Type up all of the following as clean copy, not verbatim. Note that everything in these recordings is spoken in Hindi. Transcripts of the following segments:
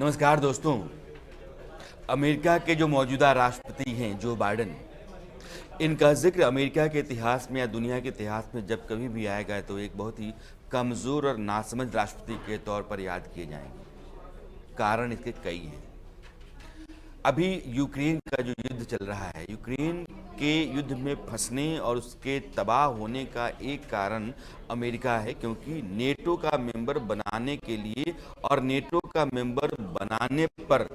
नमस्कार दोस्तों। अमेरिका के जो मौजूदा राष्ट्रपति हैं जो बाइडन, इनका जिक्र अमेरिका के इतिहास में या दुनिया के इतिहास में जब कभी भी आएगा तो एक बहुत ही कमज़ोर और नासमझ राष्ट्रपति के तौर पर याद किए जाएंगे। कारण इसके कई हैं। अभी यूक्रेन का जो युद्ध चल रहा है, यूक्रेन के युद्ध में फंसने और उसके तबाह होने का एक कारण अमेरिका है, क्योंकि नेटो का मेंबर बनाने के लिए और नेटो का मेंबर बनाने पर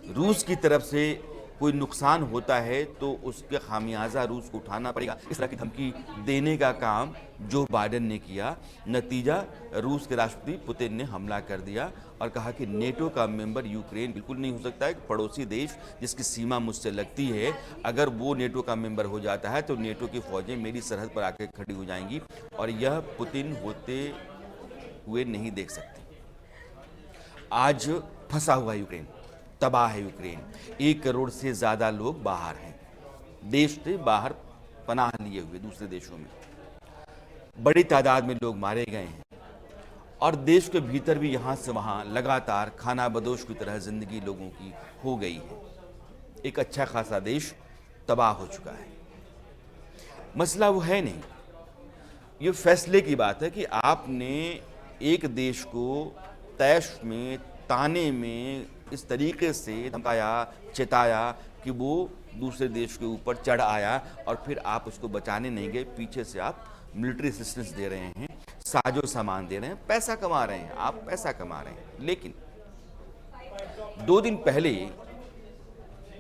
रूस की तरफ से कोई नुकसान होता है तो उसके खामियाजा रूस को उठाना पड़ेगा। इस तरह की धमकी देने का काम जो बाइडन ने किया। नतीजा, रूस के राष्ट्रपति पुतिन ने हमला कर दिया और कहा कि नेटो का मेंबर यूक्रेन बिल्कुल नहीं हो सकता है। पड़ोसी देश जिसकी सीमा मुझसे लगती है, अगर वो नेटो का मेंबर हो जाता है तो नेटो की फौजें मेरी सरहद पर आकर खड़ी हो जाएंगी और यह पुतिन होते हुए नहीं देख सकते। आज फंसा हुआ यूक्रेन, तबाह है यूक्रेन। 1 करोड़ से ज़्यादा लोग बाहर हैं, देश से बाहर पनाह लिए हुए दूसरे देशों में। बड़ी तादाद में लोग मारे गए हैं और देश के भीतर भी यहाँ से वहाँ लगातार खाना बदोश की तरह ज़िंदगी लोगों की हो गई है। एक अच्छा खासा देश तबाह हो चुका है। मसला वो है नहीं, ये फैसले की बात है कि आपने एक देश को तैश में, ताने में इस तरीके से धमकाया, चेताया कि वो दूसरे देश के ऊपर चढ़ आया और फिर आप उसको बचाने नहीं गए। पीछे से आप मिलिट्री असिस्टेंस दे रहे हैं, साजो सामान दे रहे हैं, पैसा कमा रहे हैं, आप पैसा कमा रहे हैं। लेकिन 2 दिन पहले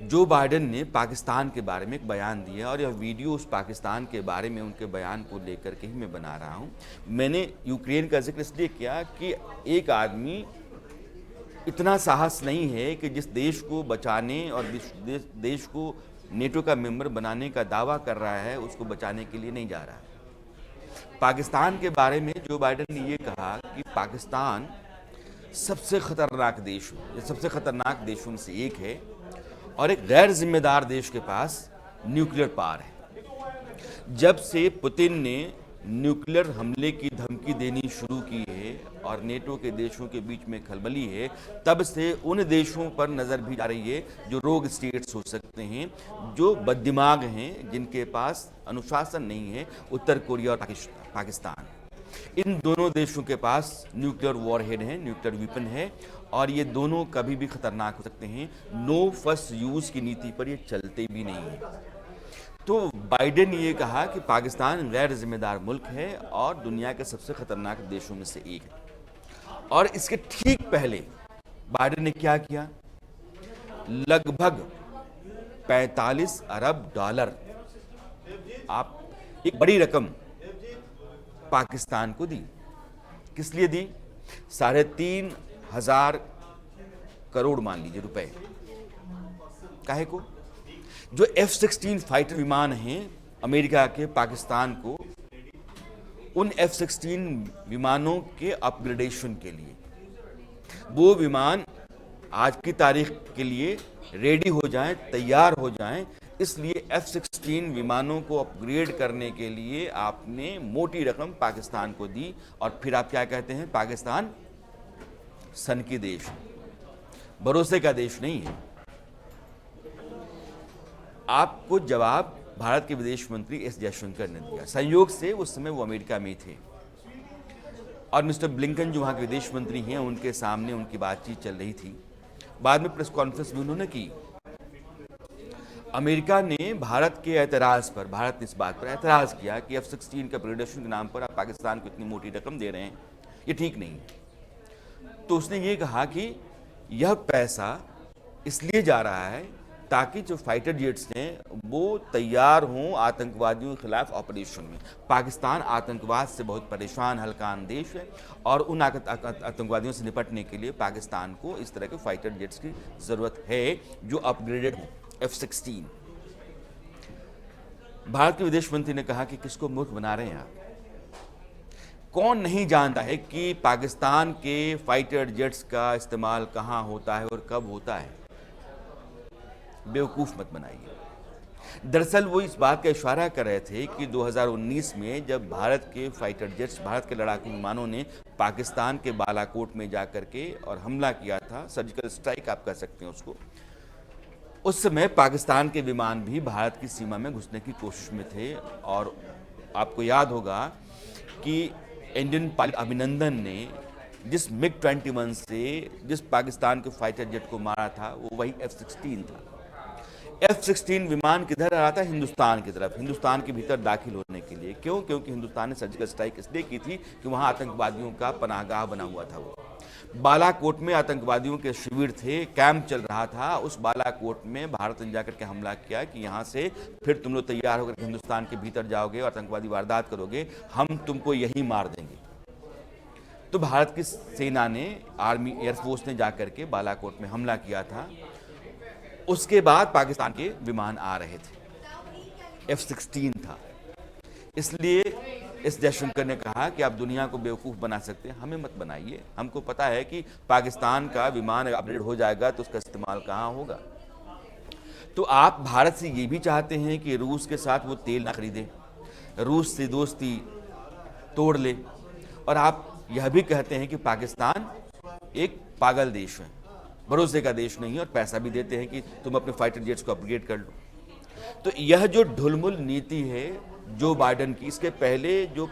जो बाइडन ने पाकिस्तान के बारे में एक बयान दिया और यह वीडियो उस पाकिस्तान के बारे में उनके बयान को लेकर के ही मैं बना रहा हूँ। मैंने यूक्रेन का जिक्र इसलिए किया कि एक आदमी इतना साहस नहीं है कि जिस देश को बचाने और देश को नेटो का मेंबर बनाने का दावा कर रहा है उसको बचाने के लिए नहीं जा रहा है। पाकिस्तान के बारे में जो बाइडन ने ये कहा कि पाकिस्तान सबसे खतरनाक देश, सबसे खतरनाक देशों में से एक है और एक गैर जिम्मेदार देश के पास न्यूक्लियर पावर है। जब से पुतिन ने न्यूक्लियर हमले की धमकी देनी शुरू की है और नेटो के देशों के बीच में खलबली है, तब से उन देशों पर नज़र भी जा रही है जो रोग स्टेट्स हो सकते हैं, जो बददिमाग हैं, जिनके पास अनुशासन नहीं है। उत्तर कोरिया और पाकिस्तान, इन दोनों देशों के पास न्यूक्लियर वॉरहेड है, न्यूक्लियर वेपन है और ये दोनों कभी भी खतरनाक हो सकते हैं। नो फर्स्ट यूज़ की नीति पर ये चलते भी नहीं है। तो बाइडेन ने ये कहा कि पाकिस्तान गैर जिम्मेदार मुल्क है और दुनिया के सबसे खतरनाक देशों में से एक है। और इसके ठीक पहले बाइडेन ने क्या किया? लगभग 45 अरब डॉलर, आप एक बड़ी रकम पाकिस्तान को दी। किस लिए दी? 3,500 करोड़ मान लीजिए रुपए। काहे को? जो F-16 फाइटर विमान हैं अमेरिका के, पाकिस्तान को उन F-16 विमानों के अपग्रेडेशन के लिए, वो विमान आज की तारीख के लिए रेडी हो जाएं, तैयार हो जाएं। इसलिए F-16 विमानों को अपग्रेड करने के लिए आपने मोटी रकम पाकिस्तान को दी और फिर आप क्या कहते हैं? पाकिस्तान सनकी देश, भरोसे का देश नहीं है। आपको जवाब भारत के विदेश मंत्री एस जयशंकर ने दिया। संयोग से उस समय वो अमेरिका में थे और मिस्टर ब्लिंकन जो वहाँ के विदेश मंत्री हैं, उनके सामने उनकी बातचीत चल रही थी। बाद में प्रेस कॉन्फ्रेंस भी उन्होंने की। अमेरिका ने भारत के एतराज़ पर, भारत ने इस बात पर एतराज़ किया कि F-16 के अपग्रेडेशन के नाम पर आप पाकिस्तान को इतनी मोटी रकम दे रहे हैं, ये ठीक नहीं है। तो उसने ये कहा कि यह पैसा इसलिए जा रहा है ताकि जो फाइटर जेट्स हैं वो तैयार हों आतंकवादियों के खिलाफ ऑपरेशन में। पाकिस्तान आतंकवाद से बहुत परेशान, हल्कान देश है और उन आतंकवादियों से निपटने के लिए पाकिस्तान को इस तरह के फाइटर जेट्स की ज़रूरत है जो अपग्रेडेड हों, F-16। भारत के विदेश मंत्री ने कहा कि किसको मूर्ख बना रहे हैं आप? कौन नहीं जानता है कि पाकिस्तान के फाइटर जेट्स का इस्तेमाल कहाँ होता है और कब होता है? बेवकूफ़ मत बनाइए। दरअसल वो इस बात का इशारा कर रहे थे कि 2019 में जब भारत के फाइटर जेट्स, भारत के लड़ाकू विमानों ने पाकिस्तान के बालाकोट में जाकर के और हमला किया था, सर्जिकल स्ट्राइक आप कह सकते हैं उसको, उस समय पाकिस्तान के विमान भी भारत की सीमा में घुसने की कोशिश में थे। और आपको याद होगा कि इंडियन पायलट अभिनंदन ने जिस MiG-21 से जिस पाकिस्तान के फाइटर जेट को मारा था वो वही F-16 था। F-16 विमान किधर आ रहा था? हिंदुस्तान की तरफ, हिंदुस्तान के भीतर दाखिल होने के लिए। क्यों? क्योंकि हिंदुस्तान ने सर्जिकल स्ट्राइक इसलिए की थी कि वहाँ आतंकवादियों का पनाहगाह बना हुआ था। वो बालाकोट में आतंकवादियों के शिविर थे, कैंप चल रहा था। उस बालाकोट में भारत ने जाकर के हमला किया कि यहाँ से फिर तुम लोग तैयार होकर हिंदुस्तान के भीतर जाओगे और आतंकवादी वारदात करोगे, हम तुमको यहीं मार देंगे। तो भारत की सेना ने, आर्मी एयरफोर्स ने जाकर के बालाकोट में हमला किया था। उसके बाद पाकिस्तान के विमान आ रहे थे, F-16 था। इसलिए इस जयशंकर ने कहा कि आप दुनिया को बेवकूफ़ बना सकते हैं, हमें मत बनाइए। हमको पता है कि पाकिस्तान का विमान अपग्रेड हो जाएगा तो उसका इस्तेमाल कहाँ होगा। तो आप भारत से ये भी चाहते हैं कि रूस के साथ वो तेल ना खरीदे, रूस से दोस्ती तोड़ ले, और आप यह भी कहते हैं कि पाकिस्तान एक पागल देश है, भरोसे का देश नहीं है, और पैसा भी देते हैं कि तुम अपने फाइटर जेट्स को अपग्रेड कर लो। तो यह जो ढुलमुल नीति है जो बाइडेन की, इसके पहले जो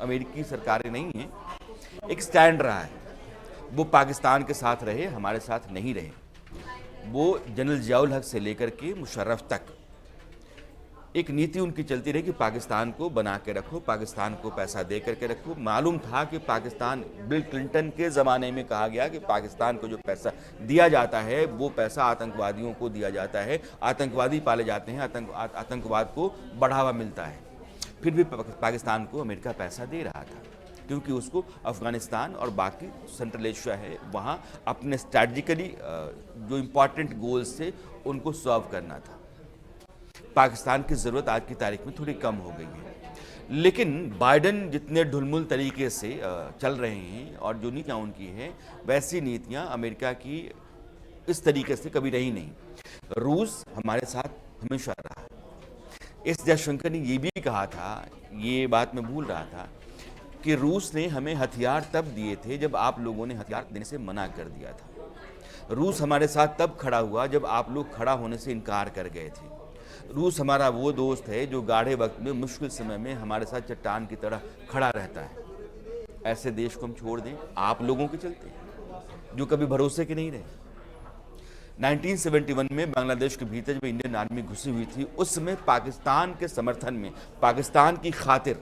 अमेरिकी सरकारें नहीं हैं, एक स्टैंड रहा है, वो पाकिस्तान के साथ रहे, हमारे साथ नहीं रहे। वो जनरल जियाउल हक से लेकर के मुशर्रफ तक एक नीति उनकी चलती रही कि पाकिस्तान को बना के रखो, पाकिस्तान को पैसा दे करके रखो। मालूम था कि पाकिस्तान, बिल क्लिंटन के ज़माने में कहा गया कि पाकिस्तान को जो पैसा दिया जाता है वो पैसा आतंकवादियों को दिया जाता है, आतंकवादी पाले जाते हैं, आतंकवाद को बढ़ावा मिलता है। फिर भी पाकिस्तान को अमेरिका पैसा दे रहा था क्योंकि उसको अफ़गानिस्तान और बाकी सेंट्रल एशिया है वहाँ अपने स्ट्रैटेजिकली जो इम्पॉर्टेंट गोल्स थे उनको सॉल्व करना था। पाकिस्तान की ज़रूरत आज की तारीख में थोड़ी कम हो गई है, लेकिन बाइडेन जितने ढुलमुल तरीके से चल रहे हैं और जो नीतियाँ उनकी हैं, वैसी नीतियाँ अमेरिका की इस तरीके से कभी रही नहीं। रूस हमारे साथ हमेशा रहा। इस जयशंकर ने ये भी कहा था, ये बात मैं भूल रहा था, कि रूस ने हमें हथियार तब दिए थे जब आप लोगों ने हथियार देने से मना कर दिया था। रूस हमारे साथ तब खड़ा हुआ जब आप लोग खड़ा होने से इनकार कर गए थे। रूस हमारा वो दोस्त है जो गाढ़े वक्त में, मुश्किल समय में हमारे साथ चट्टान की तरह खड़ा रहता है। ऐसे देश को हम छोड़ दें आप लोगों के चलते जो कभी भरोसे के नहीं रहे। 1971 में बांग्लादेश के भीतर जब इंडियन आर्मी घुसी हुई थी, उस समय पाकिस्तान के समर्थन में, पाकिस्तान की खातिर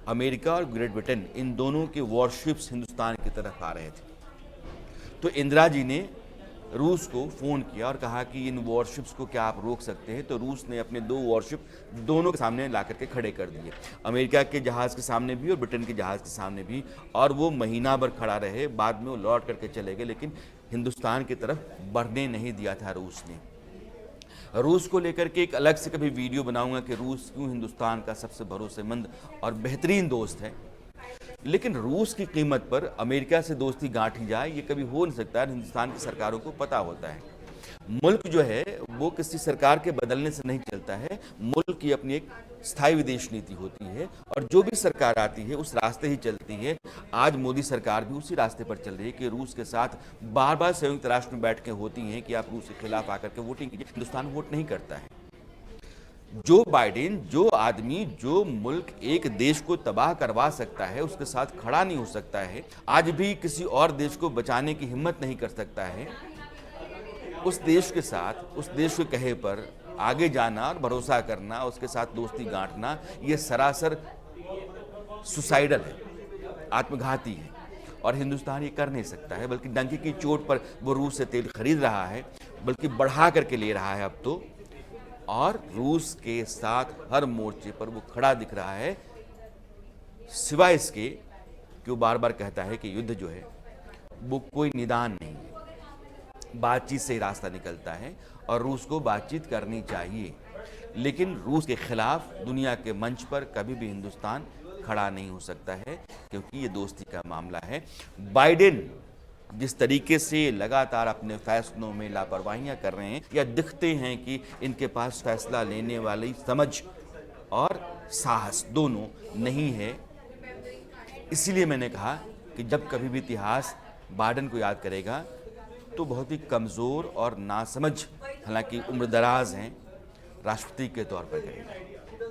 अमेरिका और ग्रेट ब्रिटेन, इन दोनों के वॉरशिप्स हिंदुस्तान की तरफ आ रहे थे। तो इंदिरा जी ने रूस को फ़ोन किया और कहा कि इन वॉरशिप्स को क्या आप रोक सकते हैं। तो रूस ने अपने 2 वॉरशिप दोनों के सामने ला करके खड़े कर दिए, अमेरिका के जहाज़ के सामने भी और ब्रिटेन के जहाज़ के सामने भी, और वो महीना भर खड़ा रहे। बाद में वो लौट करके चले गए, लेकिन हिंदुस्तान की तरफ बढ़ने नहीं दिया था रूस ने। रूस को लेकर के एक अलग से कभी वीडियो बनाऊंगा कि रूस क्यों हिंदुस्तान का सबसे भरोसेमंद और बेहतरीन दोस्त है। लेकिन रूस की कीमत पर अमेरिका से दोस्ती गांठी जाए, ये कभी हो नहीं सकता। हिंदुस्तान की सरकारों को पता होता है, मुल्क जो है वो किसी सरकार के बदलने से नहीं चलता है। मुल्क की अपनी एक स्थायी विदेश नीति होती है, और जो भी सरकार आती है उस रास्ते ही चलती है। आज मोदी सरकार भी उसी रास्ते पर चल रही है कि रूस के साथ बार बार संयुक्त राष्ट्र में बैठकें होती हैं कि आप रूस के खिलाफ आकर के वोटिंग कीजिए। हिंदुस्तान वोट नहीं करता है। जो बाइडेन, जो आदमी, जो मुल्क एक देश को तबाह करवा सकता है, उसके साथ खड़ा नहीं हो सकता है, आज भी किसी और देश को बचाने की हिम्मत नहीं कर सकता है, उस देश के साथ, उस देश के कहे पर आगे जाना और भरोसा करना, उसके साथ दोस्ती गांठना, ये सरासर सुसाइडल है, आत्मघाती है। और हिंदुस्तान ये कर नहीं सकता है, बल्कि डंकी की चोट पर वो रूस से तेल खरीद रहा है, बल्कि बढ़ा करके ले रहा है अब तो, और रूस के साथ हर मोर्चे पर वो खड़ा दिख रहा है। सिवाय इसके कि वो बार बार कहता है कि युद्ध जो है वो कोई निदान नहीं है, बातचीत से ही रास्ता निकलता है और रूस को बातचीत करनी चाहिए। लेकिन रूस के खिलाफ दुनिया के मंच पर कभी भी हिंदुस्तान खड़ा नहीं हो सकता है, क्योंकि ये दोस्ती का मामला है। बाइडेन जिस तरीके से लगातार अपने फैसलों में लापरवाहियां कर रहे हैं या दिखते हैं कि इनके पास फैसला लेने वाली समझ और साहस दोनों नहीं है, इसीलिए मैंने कहा कि जब कभी भी इतिहास बाइडेन को याद करेगा तो बहुत ही कमज़ोर और नासमझ, हालांकि उम्रदराज हैं, राष्ट्रपति के तौर पर करेगा।